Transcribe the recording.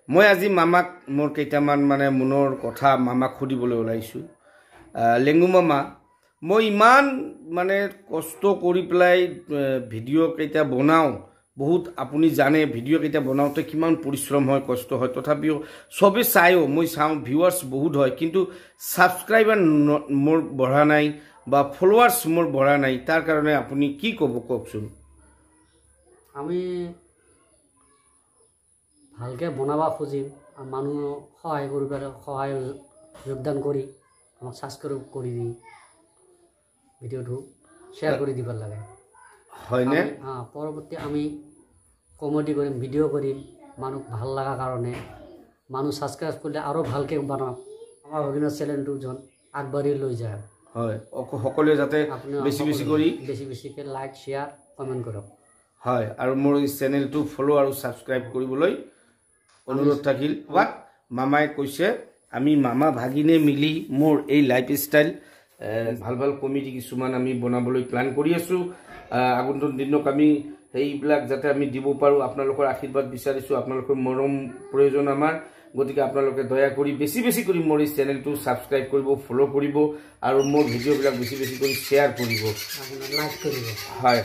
মই আজি মামাক মোৰ কেইটামান মানে মনৰ কথা মামাক সুধিবলৈ ওলাইছোঁ। লেঙ্গু মামা, মই ইমান মানে কষ্ট কৰি পেলাই ভিডিঅ' কেইটা বনাওঁ, বহুত আপুনি জানে ভিডিঅ' কেইটা বনাওঁতে কিমান পৰিশ্ৰম হয়, কষ্ট হয়, তথাপিও চবে চায়ো, মই চাওঁ, ভিউৱাৰ্ছ বহুত হয়, কিন্তু ছাবস্ক্ৰাইবাৰ মোৰ বঢ়া নাই বা ফলোৱাৰ্ছ মোৰ বঢ়া নাই, তাৰ কাৰণে আপুনি কি ক'ব কওকচোন। আমি ভালকে বনাব খুজিম, মানুহ সহায় কৰিব, সহায় যোগদান কৰি আমাক ছাবস্ক্ৰাইব কৰি দি ভিডিঅ'টো শ্বেয়াৰ কৰি দিব লাগে, হয়নে? পৰৱৰ্তী আমি কমেডি কৰিম, ভিডিঅ' কৰিম, মানুহ ভাল লগা কাৰণে মানুহ ছাবস্ক্ৰাইব কৰিলে আৰু ভালকৈ বনাম, আমাৰ অভিনয় চেনেলটো যেন আগবাঢ়ি লৈ যায়। হয়, সকলোৱে যাতে বেছি বেছিকৈ লাইক শ্বেয়াৰ কমেণ্ট কৰক। হয়, আৰু মোৰ এই চেনেলটো ফ'ল' আৰু ছাবস্ক্ৰাইব কৰিবলৈ অনুৰোধ থাকিল। মামাই কৈছে আমি মামা ভাগিনে মিলি মোৰ এই লাইফ ষ্টাইল ভাল ভাল কমেডি কিছুমান আমি বনাবলৈ প্লান কৰি আছোঁ। আগন্তুক দিনক আমি সেইবিলাক যাতে আমি দিব পাৰোঁ, আপোনালোকৰ আশীৰ্বাদ বিচাৰিছোঁ, আপোনালোকৰ মৰম প্ৰয়োজন আমাৰ। গতিকে আপোনালোকে দয়া কৰি বেছি বেছি কৰি মোৰ এই চেনেলটো ছাবস্ক্ৰাইব কৰিব, ফ'ল' কৰিব আৰু মোৰ ভিডিঅ'বিলাক বেছি বেছি কৰি শ্বেয়াৰ কৰিব, লাইক কৰিব। হয়।